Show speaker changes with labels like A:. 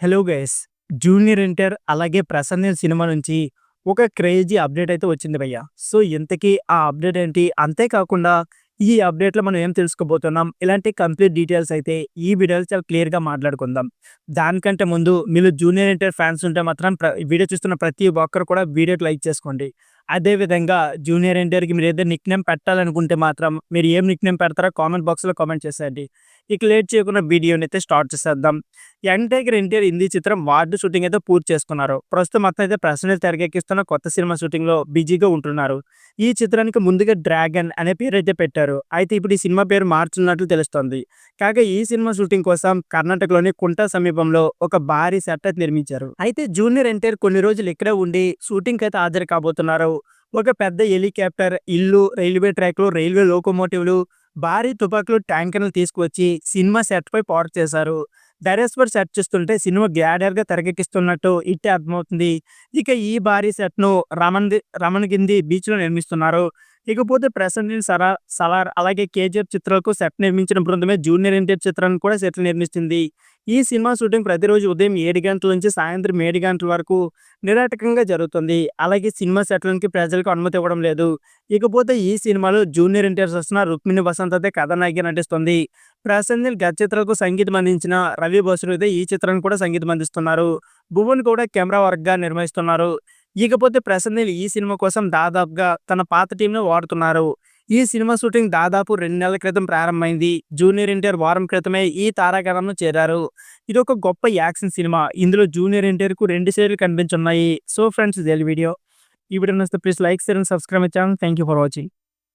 A: Hello guys! 'Junior NTR' అలాగే 'Prasanna' cinema నుంచి ఒక క్రేజీ అప్డేట్ అయితే వచ్చింది భయ్య. సో, ఇంతకీ ఆ అప్డేట్ ఏంటి? అంతే కాకుండా ఈ అప్డేట్‌లో మనం ఏం తెలుసుకోబోతున్నాం? ఇలాంటి కంప్లీట్ డీటెయిల్స్ అయితే ఈ వీడియోలో చాలా క్లియర్‌గా మాట్లాడుకుందాం. దానికంటే ముందు మీరు 'జూనియర్ ఎన్టీఆర్' ఫ్యాన్స్ ఉంటే మాత్రం వీడియో చూస్తున్న ప్రతి ఒక్కరు కూడా వీడియోకి లైక్ చేసుకోండి. అదే విధంగా 'జూనియర్ ఎన్టీఆర్‌కి' మీరు ఏదైనా నిక్‌నేమ్ పెట్టాలనుకుంటే మాత్రం మీరు ఏం నిక్‌నేమ్ పెడతారో కామెంట్ బాక్స్‌లో కామెంట్ చేసేయండి. ఇక లేట్ చేయకుండా వీడియోనైతే స్టార్ట్ చేసేద్దాం. 'యంగ్ టైగర్ ఎన్టీఆర్' హిందీ చిత్రం 'వార్డ్' షూటింగ్ అయితే పూర్తి చేసుకున్నారు. ప్రస్తుతం మొత్తం అయితే ప్రసన్న తెరకెక్కిస్తున్న కొత్త సినిమా షూటింగ్‌లో బిజీగా ఉంటున్నారు. ఈ చిత్రానికి ముందుగా 'డ్రాగన్' అనే పేరైతే పెట్టారు. అయితే ఇప్పుడు ఈ సినిమా పేరు మార్చుతున్నట్లు తెలుస్తోంది. కాగా ఈ సినిమా షూటింగ్ కోసం కర్ణాటకలోని కుంటా సమీపంలో ఒక భారీ సెట్ అయితే నిర్మించారు. అయితే 'జూనియర్ ఎన్టీఆర్' కొన్ని రోజులు ఇక్కడే ఉండి షూటింగ్‌కి అయితే హాజరు కాబోతున్నారు. ఒక పెద్ద హెలికాప్టర్, ఇల్లు, రైల్వే ట్రాక్‌లు, రైల్వే లోకోమోటివ్‌లు, భారీ తుపాకులు, ట్యాంకర్‌లు తీసుకువచ్చి సినిమా సెట్‌పై పార్క్ చేశారు. డైరెక్టర్ సెట్ చూస్తుంటే సినిమా గ్లాడియర్‌గా తెరకెక్కిస్తున్నట్టు ఇట్టే అర్థమవుతుంది. ఇక ఈ భారీ సెట్‌ను రమణగిరి బీచ్‌లో నిర్మిస్తున్నారు. ఇకపోతే ప్రసెంట్ సలార్ అలాగే 'కేజీఎఫ్' చిత్రాలకు సెట్ నిర్మించిన బృందమే 'జూనియర్ ఎన్టీఆర్' చిత్రానికి కూడా సెట్లు నిర్మిస్తుంది. ఈ సినిమా షూటింగ్ ప్రతిరోజు ఉదయం 7 గంటల నుంచి సాయంత్రం 7 గంటల వరకు నిరాటకంగా జరుగుతుంది. అలాగే సినిమా సెట్‌లకి ప్రజలకు అనుమతి ఇవ్వడం లేదు. ఇకపోతే ఈ సినిమాలో 'జూనియర్ ఎన్టీఆర్' సరసన రుక్మిణి వసంత్ అయితే కథానాయికగా నటిస్తుంది. ప్రసెంట్ గత చిత్రాలకు సంగీతం అందించిన రవి బసురు అయితే ఈ చిత్రానికి కూడా సంగీతం అందిస్తున్నారు. భువన్ కూడా కెమెరా వర్క్‌గా నిర్వహిస్తున్నారు. ఇకపోతే ప్రసెంట్ ఈ సినిమా కోసం దాదాపుగా తన పాత టీంను వాడుతున్నారు. ఈ సినిమా షూటింగ్ దాదాపు 2 నెలల క్రితం ప్రారంభమైంది. 'జూనియర్ ఎన్టీఆర్' వారం క్రితమే ఈ తారాగణంలో చేరారు. ఇదొక గొప్ప యాక్షన్ సినిమా. ఇందులో 'జూనియర్ ఎన్టీఆర్‌కు 2 షేర్లు కనిపించున్నాయి. సో ఫ్రెండ్స్, ఇదే వీడియో. ఈ వీడియో నచ్చితే please like, share and subscribe my channel. Thank you for watching.